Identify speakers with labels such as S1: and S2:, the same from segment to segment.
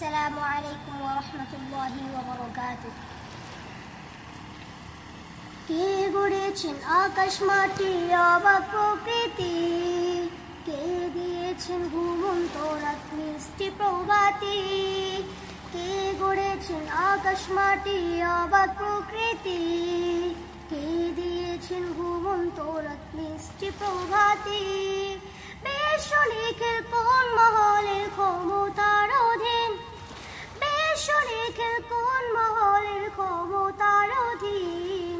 S1: আসসালামু আলাইকুম ওয়া রাহমাতুল্লাহি ওয়া বারাকাতুহু। কে গড়েছেন আকাশ মাটি অবাক প্রকৃতি, কে দিয়েছেন ঘুমন্ত রাত মিষ্টি প্রভাতি। কে গড়েছেন আকাশ মাটি অবাক প্রকৃতি, কে দিয়েছেন ঘুমন্ত রাত মিষ্টি প্রভাতি। বিশ্ব লিখের কোন মহলের ক্ষমতার অধীন, বিশ্ব লিখের কোন মহলের ক্ষমতার অধীন।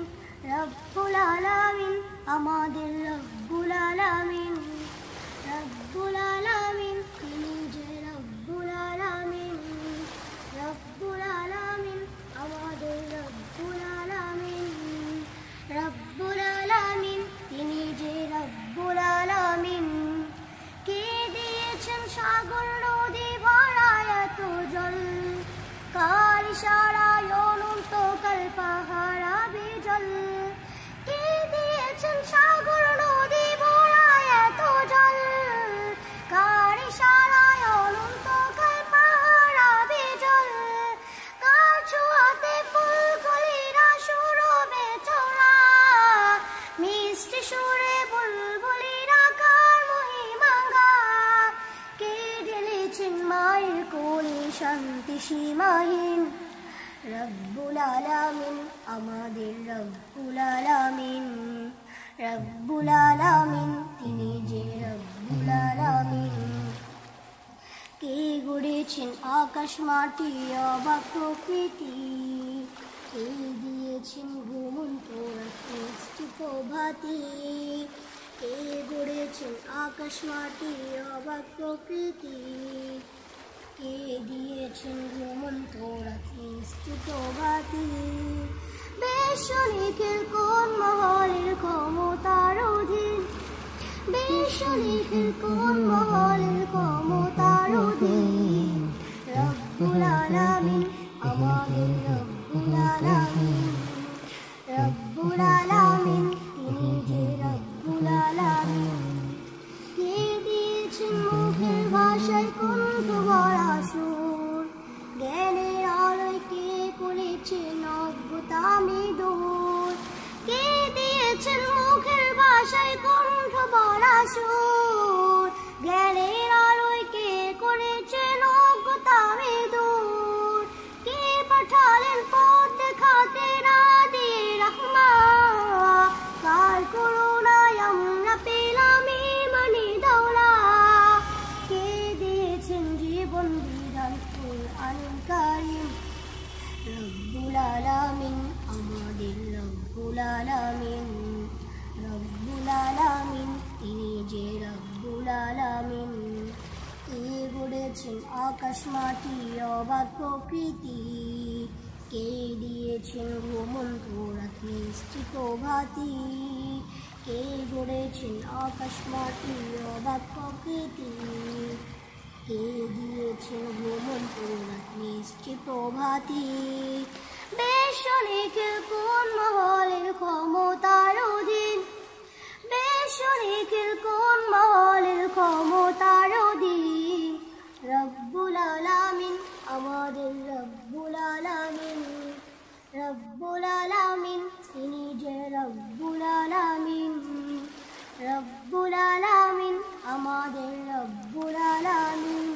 S1: রব্বুল আলামিন আমাদের রব্বুল আলামিন, রব্বুল আলামিন তিনি যে রব্বুল আলামিন। রব্বুল আলামিন আমাদের রব্বুল আলামিন, রব্বুল আলামিন তিনি যে রব্বুল আলামিন। কে দিয়েছেন সাগর নদী ভরায় এত জল, কার ইশারায় অনন্তকাল পাহাড় আবে জল। কে দিয়েছেন সাগর নদী ভরায় এত জল, কার ইশারায় অনন্তকাল পাহাড় আবে জল। কার ছোঁয়াতে ফুলকলিরা সুরবে চড়া, মিষ্টি সুরে বুলবুলিরা কার মহিমা গায়। কে ঢেলেছেন মায়ের কোলে শান্তি সীমাহীন, রব্বুল আলামিন আমাদের রব্বুল আলামিন। রব্বুল আলামিন তিনি যে রব্বুল আলামিন। কে গড়েছেন আকাশ মাটি অবাক প্রকৃতি, কে দিয়েছেন ঘুমন্ত রাত মিষ্টি প্রভাতি। কে গড়েছেন আকাশ মাটি অবাক প্রকৃতি, কে দিয়েছেন ঘুমন্ত রাত মিষ্টি প্রভাতি। বিশ্ব লিখের কোন মহলের ক্ষমতার অধীন, বিশ্ব লিখের কোন মহলের ক্ষমতার অধীন। রব্বুল আলামিন আমাদের রব্বুল আলামিন, রব্বুল আলামিন তিনি যে রব্বুল আলামিন। কে দিয়েছেন মুখের ভাষায় কণ্ঠ ভরা সুর, জ্ঞানের আলোয় কে করেছেন অজ্ঞতামি দূর। কে দিয়েছেন মুখের ভাষায় কণ্ঠ ভরা সুর, জ্ঞানের আলোয় কে করেছেন অজ্ঞতামি দূর। কে পাঠালেন পথ দেখাতে না দিয়ে রাহমা, কার করুণায় আমরা পেলাম ইমানি দৌলা। কে দিয়েছেন জীবন বিধান কুরআনুল কারীম, রব্বুল আলামিন আমাদের রব্বুল আলামিন। রব্বুল আলামিন তিনি যে রব্বুল আলামিন। কে গড়েছেন আকাশ মাটি অবাক প্রকৃতি, কে দিয়েছেন ঘুমন্ত রাত মিষ্টি প্রভাতি। কে গড়েছেন আকাশ মাটি অবাক প্রকৃতি, কে দিয়েছেন ঘুমন্ত রাত মিষ্টি প্রভাতি। বিশ্ব লিখের কোন মহলের ক্ষমতার অধীন, বিশ্ব লিখের কোন মহলের ক্ষমতার অধীন। রব্বুল আলামিন আমাদের রব্বুল আলামিন, রব্বুল আলামিন তিনি যে রব্বুল আলামিন। রব্বুল আলামিন আমাদের রব্বুল আলামিন।